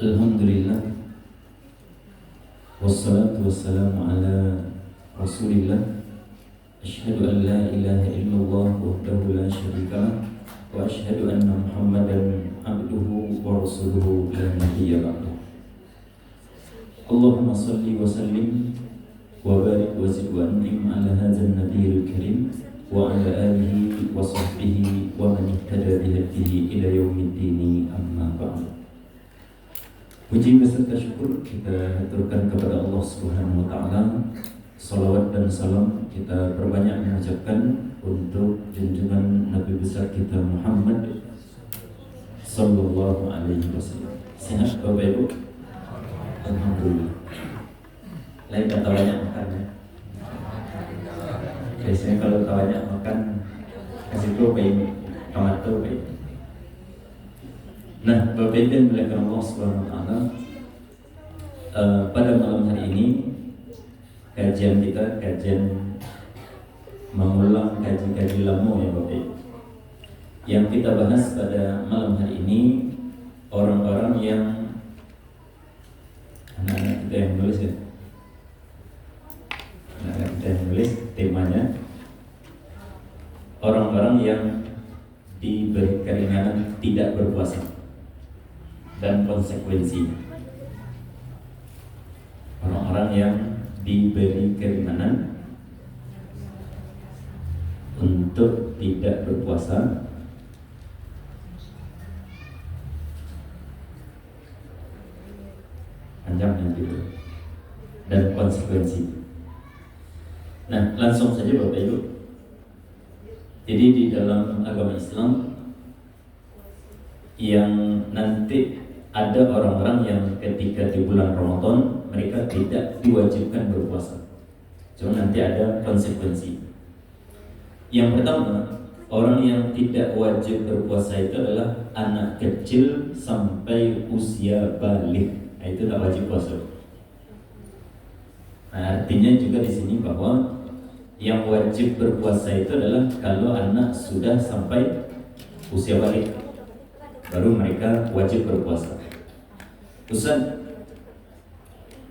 Alhamdulillah, wassalatu wassalamu ala Rasulillah. Asyhadu an la ilaha illallah wahdahu la syarika lah, wa asyhadu anna Muhammadan abduhu wa rasuluhu la nabiyya ba'dahu. Allahumma salli wa sallim wa barik wa zid wa an'im ala hadzal nabiyil karim wa ala alihi wa sahbihi wa man ihtada bihadihi ila yaumiddin, amma ba'du. Puji beserta syukur kita haturkan kepada Allah Subhanahu wa taala. Salawat dan salam kita perbanyak mengucapkan untuk junjungan Nabi besar kita Muhammad sallallahu alaihi wasallam. Sehat Bapak Ibu? Alhamdulillah. Lain kata banyak makan ya. Biasanya kalau banyak makan kasih protein, tomato protein. Nah, Bapak Ibu yang dimuliakan Allah Subhanahu wa taala, pada malam hari ini kajian kita mengulang kaji-kaji lama ya Bapak Ibu. Yang kita bahas pada malam hari ini orang-orang yang anak-anak kita yang nulis ya. Anak-anak kita yang nulis temanya orang-orang yang diberi keringanan tidak berpuasa dan konsekuensi. Orang-orang yang diberi keringanan untuk tidak berpuasa panjangnya gitu, dan konsekuensi. Nah, langsung saja Bapak Ibu. Jadi di dalam agama Islam yang nanti ada orang-orang yang ketika di bulan Ramadan mereka tidak diwajibkan berpuasa, cuma nanti ada konsekuensi. Yang pertama, orang yang tidak wajib berpuasa itu adalah anak kecil sampai usia balik. Nah, itu tidak wajib puasa. Nah, artinya juga di sini bahwa yang wajib berpuasa itu adalah kalau anak sudah sampai usia balik, baru mereka wajib berpuasa. Ustaz,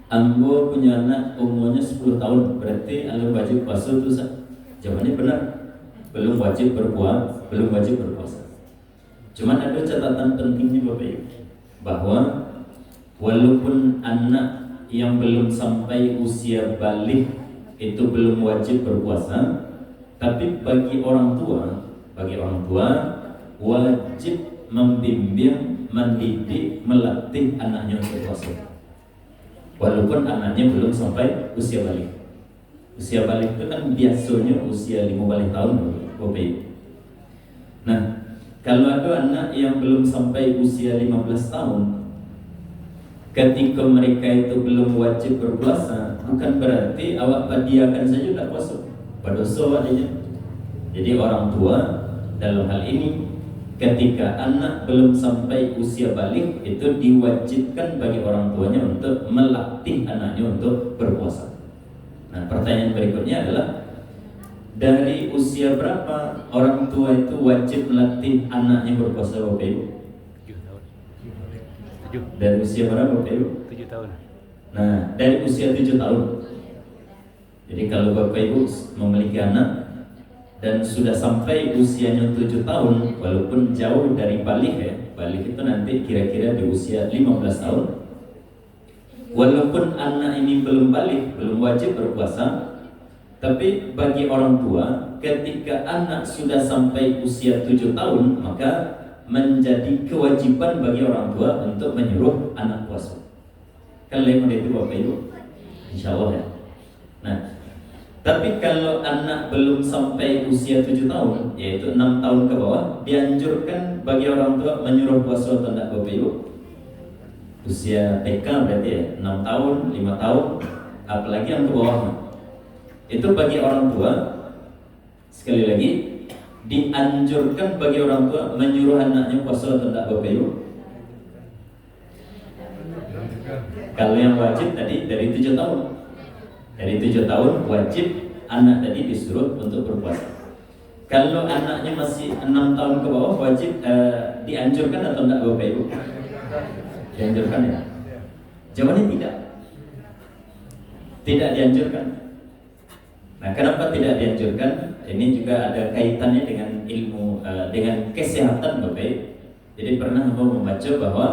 ambo punya anak umurnya 10 tahun, berarti anda wajib puasa itu Ustaz? Jawabannya benar, belum wajib berpuasa. Cuman ada catatan pentingnya Bapak Ibu, bahwa walaupun anak yang belum sampai usia balik itu belum wajib berpuasa, tapi bagi orang tua wajib membimbing, mendidik, melatih anaknya untuk puasa, walaupun anaknya belum sampai usia balik. Usia balik itu kan biasanya usia 15 tahun Bapak Ibu. Nah, kalau ada anak yang belum sampai usia 15 tahun, ketika mereka itu belum wajib berpuasa, bukan berarti awak padiakan saja tak puasa, berdosa adanya. Jadi orang tua dalam hal ini ketika anak belum sampai usia balik itu diwajibkan bagi orang tuanya untuk melatih anaknya untuk berpuasa. Nah, pertanyaan berikutnya adalah, dari usia berapa orang tua itu wajib melatih anaknya berpuasa Bapak Ibu? 7 tahun. Dari usia berapa Bapak Ibu? 7 tahun. Nah, dari usia 7 tahun. Jadi kalau Bapak Ibu memiliki anak dan sudah sampai usianya 7 tahun, walaupun jauh dari balik ya, balik itu nanti kira-kira di usia 15 tahun. Walaupun anak ini belum balik, belum wajib berpuasa, tapi bagi orang tua ketika anak sudah sampai usia 7 tahun, maka menjadi kewajiban bagi orang tua untuk menyuruh anak puasa. Kalau yang itu Bapak Ibu, insya Allah ya. Nah, tapi kalau anak belum sampai usia 7 tahun, yaitu 6 tahun ke bawah, dianjurkan bagi orang tua menyuruh puasa atau tidak Bapak Ibu? Usia TK berarti ya, 6 tahun, 5 tahun, apalagi yang ke bawah. Itu bagi orang tua, sekali lagi, dianjurkan bagi orang tua menyuruh anaknya puasa atau tidak Bapak Ibu? Kalau yang wajib tadi dari 7 tahun. Dari 7 tahun wajib anak tadi disuruh untuk berpuasa. Kalau anaknya masih 6 tahun ke bawah wajib dianjurkan atau tidak Bapak Ibu? Dianjurkan ya? Jawabannya tidak. Tidak dianjurkan. Nah, kenapa tidak dianjurkan? Ini juga ada kaitannya dengan ilmu, dengan kesehatan, Bapak. Jadi pernah aku membaca bahwa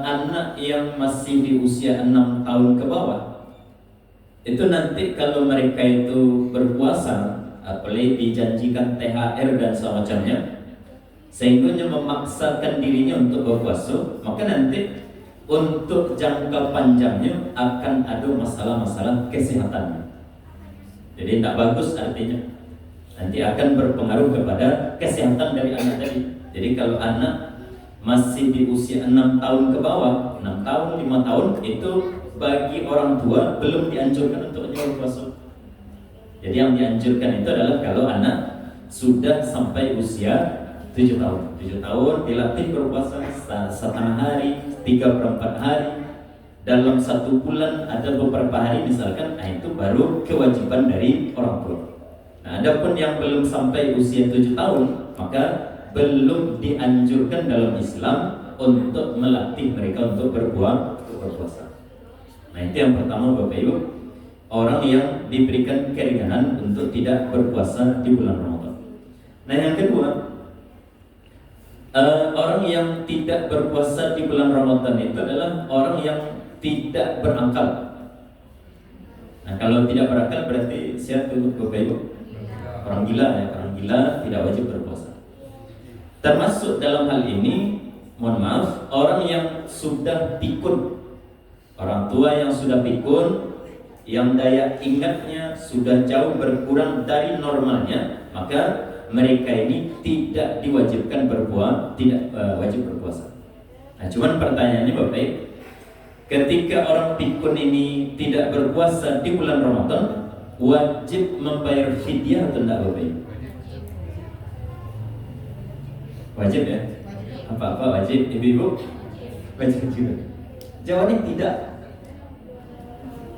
anak yang masih di usia 6 tahun ke bawah itu nanti kalau mereka itu berpuasa, apalagi dijanjikan THR dan semacamnya, sehingga memaksakan dirinya untuk berpuasa, maka nanti untuk jangka panjangnya akan ada masalah-masalah kesehatan. Jadi tidak bagus artinya. Nanti akan berpengaruh kepada kesehatan dari anak tadi. Jadi kalau anak masih di usia 6 tahun ke bawah, 6 tahun, 5 tahun, itu bagi orang tua belum dianjurkan untuk berpuasa. Jadi yang dianjurkan itu adalah kalau anak sudah sampai usia 7 tahun. 7 tahun dilatih berpuasa setengah hari, 3/4 hari. Dalam 1 bulan ada beberapa hari misalkan, itu baru kewajiban dari orang tua. Nah, adapun yang belum sampai usia 7 tahun, maka belum dianjurkan dalam Islam untuk melatih mereka untuk berpuasa. Nah, itu yang pertama, Bapak Ibu, orang yang diberikan keringanan untuk tidak berpuasa di bulan Ramadan. Nah, yang kedua, orang yang tidak berpuasa di bulan Ramadan itu adalah orang yang tidak berakal. Nah, kalau tidak berakal berarti siapa itu, Bapak Ibu? Orang gila ya, orang gila tidak wajib berpuasa. Termasuk dalam hal ini, mohon maaf, orang yang sudah pikun, orang tua yang sudah pikun, yang daya ingatnya sudah jauh berkurang dari normalnya, maka mereka ini tidak diwajibkan tidak wajib berpuasa. Nah, cuman pertanyaannya, Bapak, ketika orang pikun ini tidak berpuasa di bulan Ramadan, wajib membayar fidyah atau tidak, Bapak? Wajib ya? Apa wajib, Ibu-ibu? Wajib juga. Jawabannya tidak.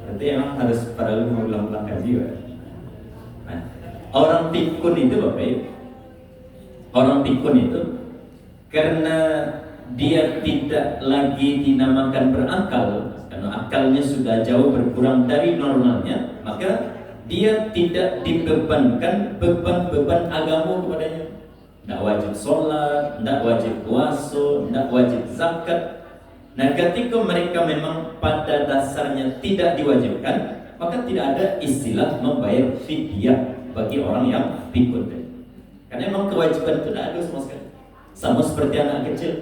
Berarti emang harus pada lu mengulang-ulang kaji ya. Nah, orang pikun itu, Bapak, orang pikun itu karena dia tidak lagi dinamakan berakal, karena akalnya sudah jauh berkurang dari normalnya, maka dia tidak dibebankan beban-beban agama kepadanya. Tidak wajib sholat, tidak wajib puasa, tidak wajib zakat. Nah, ketika mereka memang pada dasarnya tidak diwajibkan, maka tidak ada istilah membayar fidyah bagi orang yang pikun. Karena memang kewajiban itu tidak ada sama sekali. Sama seperti anak kecil.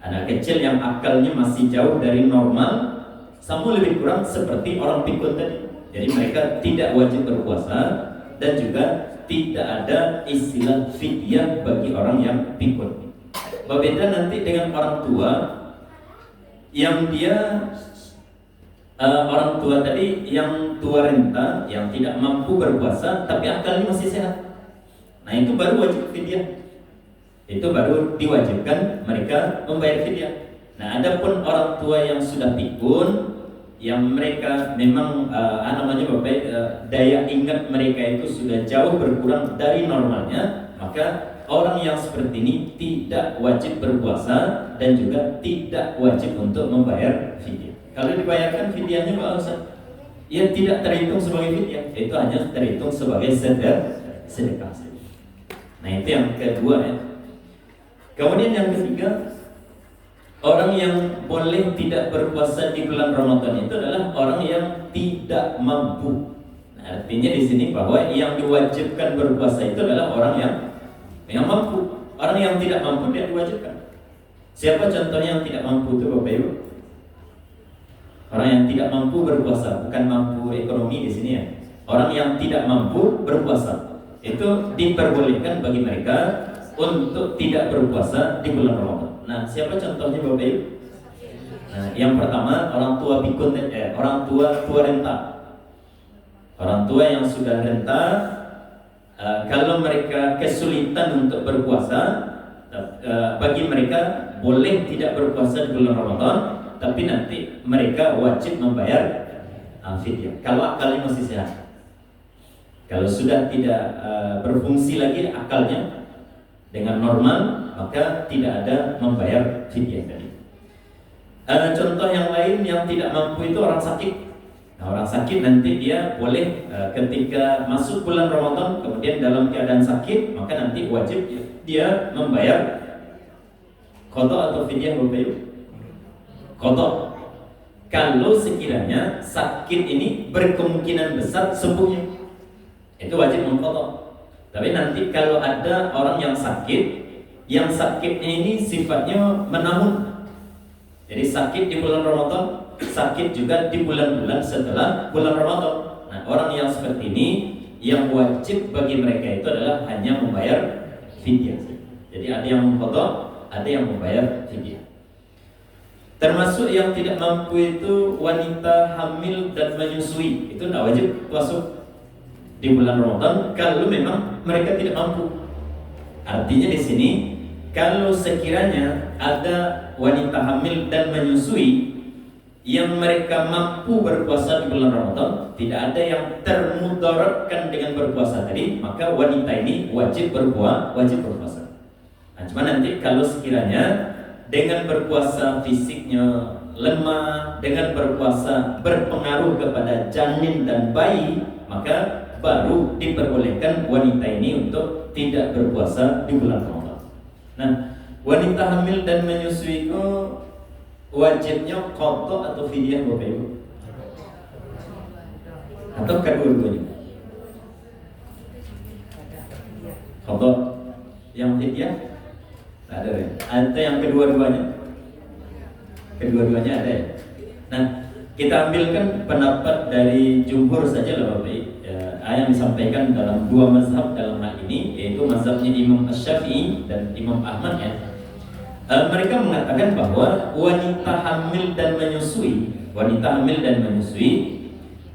Anak kecil yang akalnya masih jauh dari normal, sama lebih kurang seperti orang pikun tadi. Jadi mereka tidak wajib berpuasa dan juga tidak ada istilah fidyah bagi orang yang pikun. Berbeda nanti dengan orang tua yang dia orang tua tadi yang tua renta, yang tidak mampu berpuasa tapi akalnya masih sehat. Nah, itu baru wajib fidyah. Itu baru diwajibkan mereka membayar fidyah. Nah, adapun orang tua yang sudah pikun, yang mereka memang daya ingat mereka itu sudah jauh berkurang dari normalnya, maka orang yang seperti ini tidak wajib berpuasa dan juga tidak wajib untuk membayar fidyah. Kalau dibayarkan fidyahnya Pak Ustaz, ia tidak terhitung sebagai fidyah, itu hanya terhitung sebagai sedekah. Nah, itu yang kedua ya. Kemudian yang ketiga, orang yang boleh tidak berpuasa di bulan Ramadan itu adalah orang yang tidak mampu. Nah, artinya di sini bahwa yang diwajibkan berpuasa itu adalah orang yang mampu. Orang yang tidak mampu tidak diwajibkan. Siapa contohnya yang tidak mampu itu, Bapak Ibu? Orang yang tidak mampu berpuasa, bukan mampu ekonomi di sini ya. Orang yang tidak mampu berpuasa itu diperbolehkan bagi mereka untuk tidak berpuasa di bulan Ramadan. Nah, siapa contohnya, Bapak Ibu? Nah, yang pertama orang tua pikun, orang tua renta. Orang tua yang sudah renta, kalau mereka kesulitan untuk berpuasa, bagi mereka boleh tidak berpuasa di bulan Ramadan, tapi nanti mereka wajib membayar fidyah. Kalau akalnya masih sehat. Kalau sudah tidak berfungsi lagi akalnya dengan normal, maka tidak ada membayar fidyah tadi. Contoh yang lain yang tidak mampu itu orang sakit. Nah, orang sakit nanti dia boleh ketika masuk bulan Ramadan kemudian dalam keadaan sakit, maka nanti wajib dia membayar qada atau fidyah Bapak Ibu? Qada. Kalau sekiranya sakit ini berkemungkinan besar sembuhnya, itu wajib mengqada. Tapi nanti kalau ada orang yang sakitnya ini sifatnya menahun. Jadi sakit di bulan Ramadan, sakit juga di bulan-bulan setelah bulan Ramadan. Nah, orang yang seperti ini yang wajib bagi mereka itu adalah hanya membayar fidyah. Jadi ada yang mengqada, ada yang membayar fidyah. Termasuk yang tidak mampu itu wanita hamil dan menyusui, itu tidak wajib puasa di bulan Ramadan kalau memang mereka tidak mampu. Artinya di sini kalau sekiranya ada wanita hamil dan menyusui yang mereka mampu berpuasa di bulan Ramadan, tidak ada yang termudaratkan dengan berpuasa tadi, maka wanita ini wajib berpuasa. Nah, cuma nanti kalau sekiranya dengan berpuasa fisiknya lemah, dengan berpuasa berpengaruh kepada janin dan bayi, maka baru diperbolehkan wanita ini untuk tidak berpuasa di bulan Ramadan. Nah, wanita hamil dan menyusui itu wajibnya qada atau fidyah Bapak Ibu? Atau kedua-duanya? Qada yang fidyah? Ada ya? Ada yang kedua-duanya? Kedua-duanya ada ya? Nah, kita ambilkan pendapat dari jumhur saja lah Bapak Ibu. Yang disampaikan dalam dua mazhab dalam hal ini, yaitu mazhabnya Imam Asy-Syafi'i dan Imam Ahmad ya. Mereka mengatakan bahwa wanita hamil dan menyusui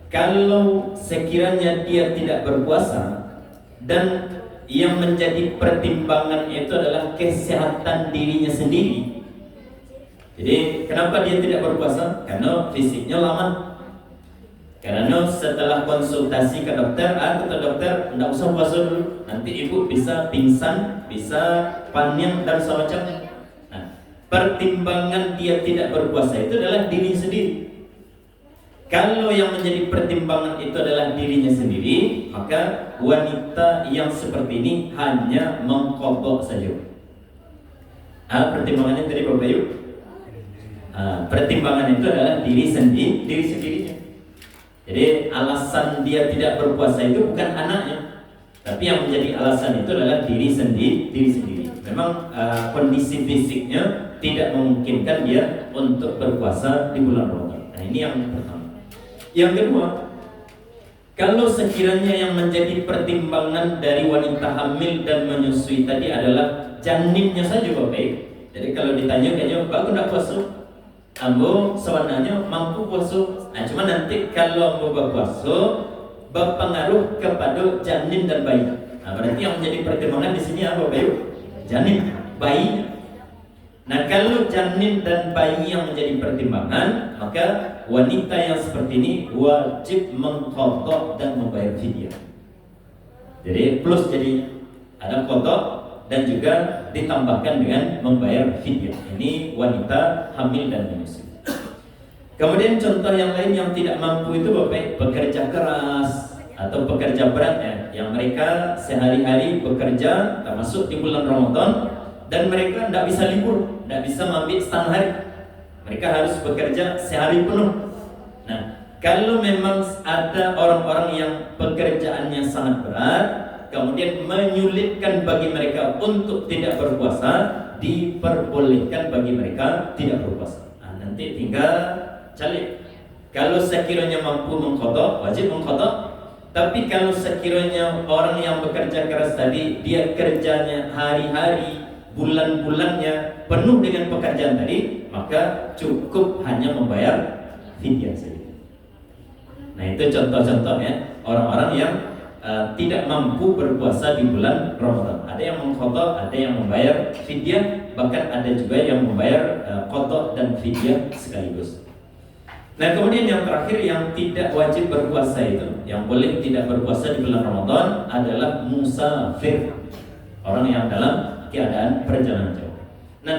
kalau sekiranya dia tidak berpuasa dan yang menjadi pertimbangan itu adalah kesehatan dirinya sendiri. Jadi kenapa dia tidak berpuasa? Karena fisiknya lemah. Karena setelah konsultasi ke dokter, kata dokter, tidak usah puasa dulu, nanti ibu bisa pingsan, bisa panik dan semacamnya. Nah, pertimbangan dia tidak berpuasa itu adalah diri sendiri. Kalau yang menjadi pertimbangan itu adalah dirinya sendiri, maka wanita yang seperti ini hanya mengqada saja. Pertimbangannya dari Bapak Ibu? Pertimbangan itu adalah diri sendirinya. Jadi alasan dia tidak berpuasa itu bukan anaknya, tapi yang menjadi alasan itu adalah diri sendiri. Memang kondisi fisiknya tidak memungkinkan dia untuk berpuasa di bulan Ramadan. Nah, ini yang pertama. Yang kedua, kalau sekiranya yang menjadi pertimbangan dari wanita hamil dan menyusui tadi adalah janinnya saja Bapak. Jadi kalau ditanya kayaknya Pak, aku tidak puasa, ambo sebenarnya mampu puasa. Nah, cuma nanti kalau ambo berpuasa berpengaruh kepada janin dan bayi. Nah, berarti yang menjadi pertimbangan di sini apa Bapak? Janin, bayi. Nah, kalau janin dan bayi yang menjadi pertimbangan, maka wanita yang seperti ini wajib mengqada dan membayar fidyah. Jadi plus jadi ada qada dan juga ditambahkan dengan membayar fidyah. Ini wanita hamil dan menyusui. Kemudian contoh yang lain yang tidak mampu itu Bapak, bekerja keras atau bekerja berat ya, yang mereka sehari-hari bekerja termasuk di bulan Ramadan dan mereka tidak bisa libur, tidak bisa mengambil setengah hari. Mereka harus bekerja sehari penuh. Nah, kalau memang ada orang-orang yang pekerjaannya sangat berat, kemudian menyulitkan bagi mereka untuk tidak berpuasa, diperbolehkan bagi mereka tidak berpuasa. Nah, nanti tinggal calik. Kalau sekiranya mampu mengqada, wajib mengqada. Tapi kalau sekiranya orang yang bekerja keras tadi, dia kerjanya hari-hari, bulan-bulannya penuh dengan pekerjaan tadi, maka cukup hanya membayar fidyah saja. Nah, itu contoh-contohnya orang-orang yang tidak mampu berpuasa di bulan Ramadan. Ada yang mengqada, ada yang membayar fidyah, bahkan ada juga yang membayar qada dan fidyah sekaligus. Nah, kemudian yang terakhir yang tidak wajib berpuasa itu, yang boleh tidak berpuasa di bulan Ramadan adalah musafir, orang yang dalam keadaan perjalanan jauh. Nah,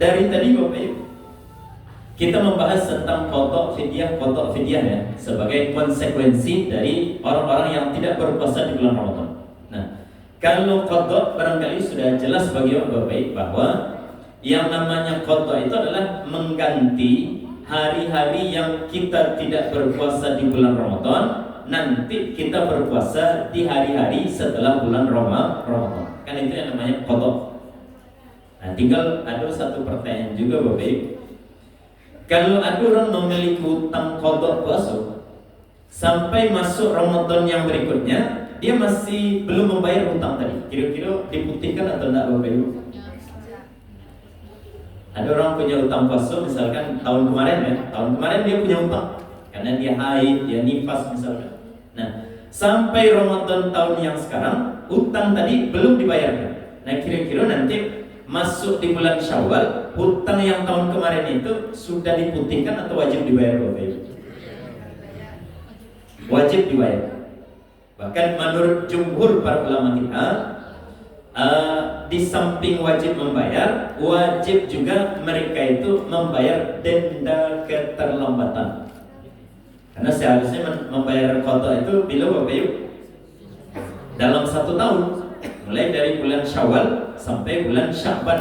dari tadi Bapak Ibu, kita membahas tentang qadha fidyah ya, sebagai konsekuensi dari orang-orang yang tidak berpuasa di bulan Ramadan. Nah, kalau qadha barangkali sudah jelas bagi Bapak bahwa yang namanya qadha itu adalah mengganti hari-hari yang kita tidak berpuasa di bulan Ramadan, nanti kita berpuasa di hari-hari setelah bulan Ramadan. Kan itu yang namanya qadha. Nah, tinggal ada satu pertanyaan juga Bapak Ibu. Kalau ada orang memiliki hutang qadha puasa sampai masuk Ramadan yang berikutnya, dia masih belum membayar hutang tadi, kira-kira diputihkan atau tidak Bapak Ibu? Ada orang punya hutang puasa misalkan tahun kemarin ya, tahun kemarin dia punya hutang karena dia haid, dia nifas misalkan. Nah, sampai Ramadan tahun yang sekarang hutang tadi belum dibayarkan. Nah, kira-kira nanti masuk di bulan Syawal, hutang yang tahun kemarin itu sudah diputihkan atau wajib dibayar Bapak Ibu? Wajib dibayar. Bahkan menurut jumhur para ulama kita, di samping wajib membayar, wajib juga mereka itu membayar denda keterlambatan. Karena seharusnya membayar qadha itu bila Bapak Ibu dalam 1 tahun, mulai dari bulan Syawal sampai bulan Sya'ban,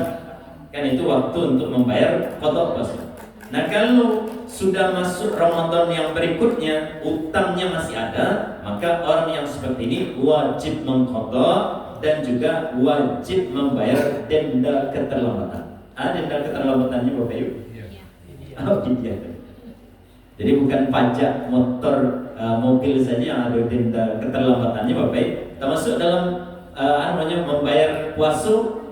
kan itu waktu untuk membayar qadha puasa. Nah, kalau sudah masuk Ramadan yang berikutnya utangnya masih ada, maka orang yang seperti ini wajib mengqadha dan juga wajib membayar denda keterlambatan. Denda keterlambatannya Bapak Ibu? Iya. Jadi bukan pajak motor, mobil saja yang ada denda keterlambatannya Bapak Ibu. Termasuk dalam membayar puasa,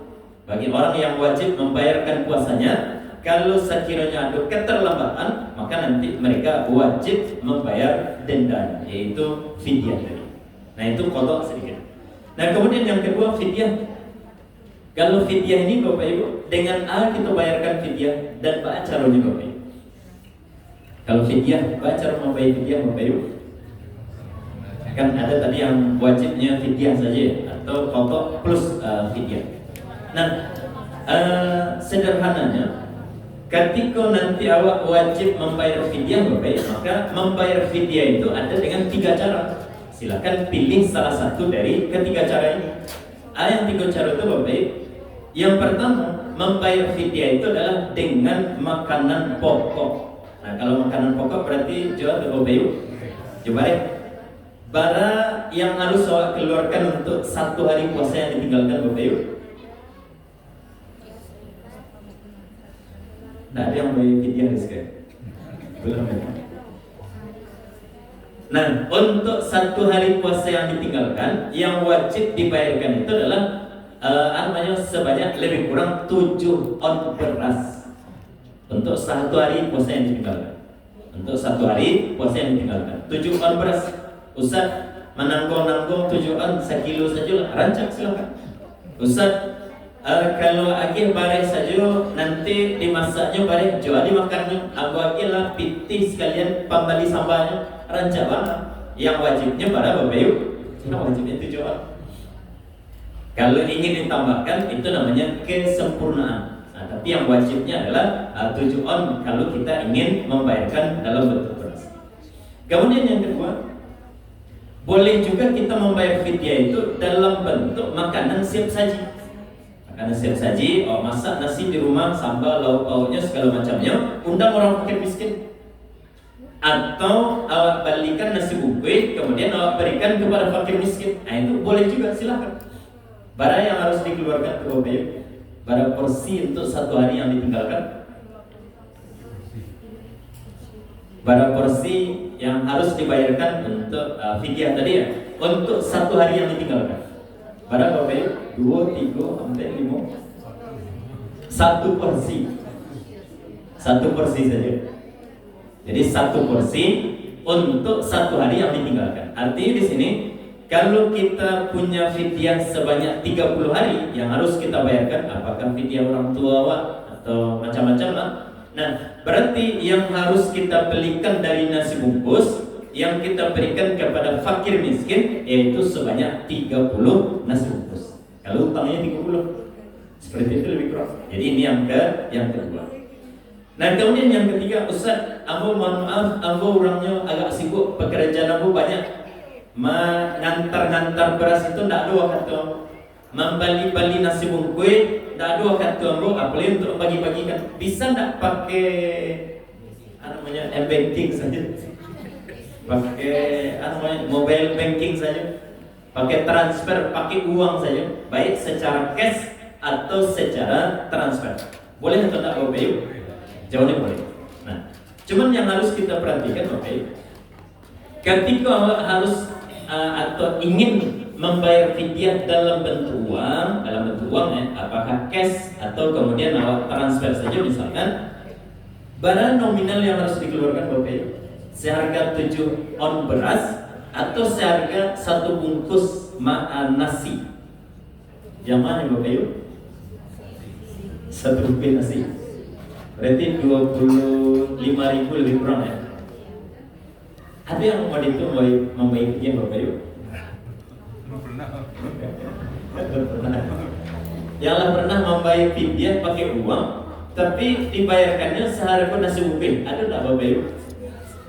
bagi orang yang wajib membayarkan puasanya, kalau sekiranya ada keterlambatan, maka nanti mereka wajib membayar denda, yaitu fidyah. Nah, itu qadha sedikit. Nah, kemudian yang kedua fidyah. Kalau fidyah ini Bapak Ibu, dengan kita bayarkan fidyah dan apa caranya Bapak Ibu? Kalau fidyah, apa cara membayar fidyah Bapak Ibu? Kan ada tadi yang wajibnya fidyah saja atau qadha plus fidyah. Nah, sederhananya, ketika nanti awak wajib membayar fidyah Bapak Ibu, maka membayar fidyah itu ada dengan 3 cara. Silakan pilih salah satu dari ketiga cara ini. Yang 3 cara itu Bapak Ibu. Yang pertama, membayar fidyah itu adalah dengan makanan pokok. Nah, kalau makanan pokok berarti jual ke Bapak Ibu. Coba deh. Bara yang harus awak keluarkan untuk 1 hari puasa yang ditinggalkan Bapak Ibu. Nah, ada yang bayar fidyah sekarang? Belum ya? Nah, untuk 1 hari puasa yang ditinggalkan, yang wajib dibayarkan itu adalah sebanyak lebih kurang 7 on beras. Untuk 1 hari puasa yang ditinggalkan. Untuk 1 hari puasa yang ditinggalkan, 7 on beras. Ustaz, menanggung 7 on 1 kilo saja lah, rancang silakan. Ustaz, kalau agih bareng saja nanti dimasaknya bareng jual dimakannya, aku agih lah pitih sekalian pembali sambalnya, rancang banget. Yang wajibnya pada Bapak Ibu, yang wajibnya 7 on. Kalau ingin ditambahkan itu namanya kesempurnaan. Nah, tapi yang wajibnya adalah 7 on kalau kita ingin membayarkan dalam bentuk beras. Kemudian yang kedua, boleh juga kita membayar fidyah itu dalam bentuk makanan siap saji. Makanan siap saji, masak nasi di rumah, sambal, lauk pauknya segala macamnya, undang orang fakir miskin. Atau awak balikan nasi bungkus, kemudian awak berikan kepada fakir miskin. Nah, itu boleh juga, silakan. Barang yang harus dikeluarkan ke Bapak Ibu, barang porsi untuk 1 hari yang ditinggalkan. Barang porsi yang harus dibayarkan untuk fidyah tadi ya, untuk 1 hari yang ditinggalkan. Barang Bapak Ibu, 2, 3, sampai 5. 1 porsi. 1 porsi saja. Jadi 1 porsi untuk 1 hari yang ditinggalkan. Artinya di sini, kalau kita punya fidyah sebanyak 30 hari yang harus kita bayarkan, apakah fidyah orang tua atau macam-macam lah. Nah, berarti yang harus kita belikan dari nasi bungkus, yang kita berikan kepada fakir miskin, yaitu sebanyak 30 nasi bungkus. Kalau utangnya 30, seperti itu lebih kurang. Jadi ini yang kedua. Nah kemudian yang ketiga, Ustaz, aku mohon maaf, aku orangnya agak sibuk, pekerjaan aku banyak, mengantar-ngantar beras itu tidak ada waktu, membali-bali nasi bungkus tidak ada waktu aku, apalagi untuk bagi-bagikan. Bisa tidak pakai namanya banking saja, pakai namanya mobile banking saja, pakai transfer, pakai uang saja, baik secara cash atau secara transfer. Boleh atau tidak Bapak Ibu? Jawabnya boleh. Nah, cuman yang harus kita perhatikan Bapak Ibu, ketika harus atau ingin membayar fidyah dalam bentuk uang ya, apakah cash atau kemudian awak transfer saja misalkan, barang nominal yang harus dikeluarkan Bapak Ibu seharga 7 on beras atau seharga 1 bungkus nasi. Yang mana Bapak Ibu? 1 bungkus nasi. Berarti 25.000 lebih kurang ya. Ada yang mau itu membayar dia Bapak Ibu? Yang pernah membayar fidyah pakai uang, tapi dibayarkannya seharga nasi bungkus. Ada tak Bapak Ibu?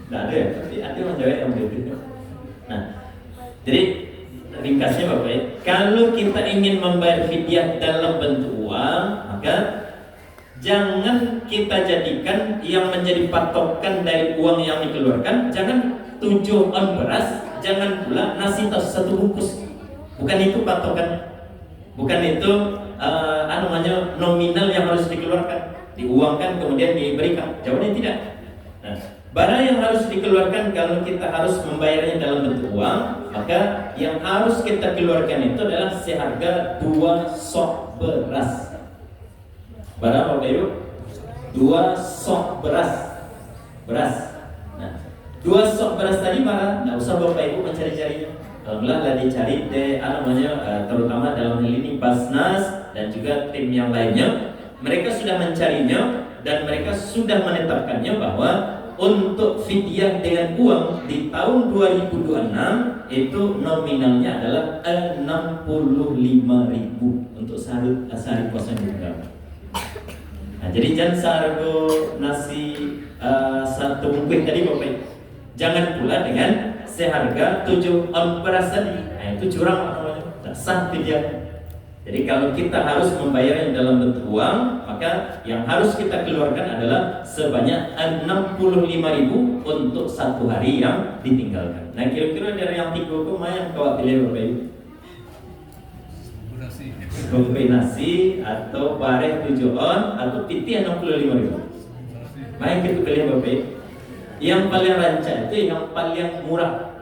Tidak ada ya. Tapi ada yang jawab yang begitu. Nah, jadi ringkasnya Bapak Ibu, kalau kita ingin membayar fidyah dalam bentuk uang, maka jangan kita jadikan yang menjadi patokan dari uang yang dikeluarkan, jangan 7 on beras, jangan pula nasi 1 bungkus. Bukan itu patokan, bukan itu namanya nominal yang harus dikeluarkan, diuangkan kemudian diberikan. Jawabannya tidak. Nah, barang yang harus dikeluarkan kalau kita harus membayarnya dalam bentuk uang, maka yang harus kita keluarkan itu adalah seharga 2 sok beras. Barang Bapak Ibu, 2 sok beras. Nah, 2 sok beras tadi barang, tidak usah Bapak Ibu mencari-carinya. Alhamdulillah lah dicari terutama dalam hal ini Basnas dan juga tim yang lainnya, mereka sudah mencarinya dan mereka sudah menetapkannya bahwa untuk fidyah dengan uang di tahun 2026 itu nominalnya adalah 65.000 untuk sehari puasa juga. Nah, jadi jangan seharga nasi 1 bungkus tadi Bapak Ibu, jangan pula dengan seharga 7 on beras tadi. Nah, itu curang namanya, tidak sah fidyah. Jadi kalau kita harus membayarnya dalam bentuk uang, maka yang harus kita keluarkan adalah sebanyak 65.000 untuk 1 hari yang ditinggalkan. Nah, kira-kira dari yang 3 itu mana yang kau pilih Bapak Ibu? Kombinasi atau bareh 7 on atau titi 65.000. Mana kita pilih Bapak Ibu? Yang paling rancak itu yang paling murah,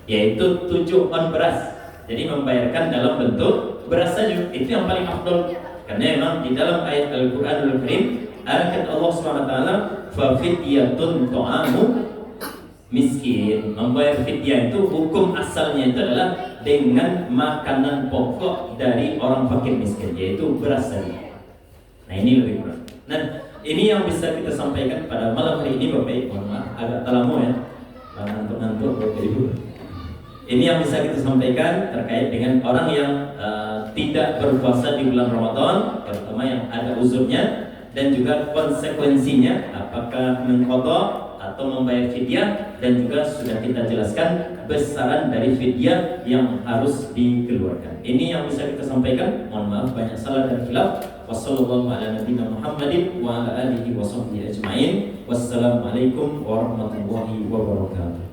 yaitu 7 on beras. Jadi membayarkan dalam bentuk beras saja, itu yang paling afdol. Karena memang di dalam ayat Al-Qur'anul Karim ayat Allah SWT, fa fidyatun ta'amu miskin. Membayar fidyah itu hukum asalnya itu adalah dengan makanan pokok dari orang fakir miskin, yaitu beras tadi. Nah, ini lebih kurang. Nah, ini yang bisa kita sampaikan pada malam hari ini Bapak Ibu. Agak terlalu ya, ngantuk-ngantuk Bapak Ibu. Ini yang bisa kita sampaikan terkait dengan orang yang tidak berpuasa di bulan Ramadan, terutama yang ada uzurnya, dan juga konsekuensinya apakah mengqadha atau membayar fidyah, dan juga sudah kita jelaskan besaran dari fidyah yang harus dikeluarkan. Ini yang bisa kita sampaikan. Mohon maaf banyak salah dan khilaf. Wassalamualaikum warahmatullahi wabarakatuh.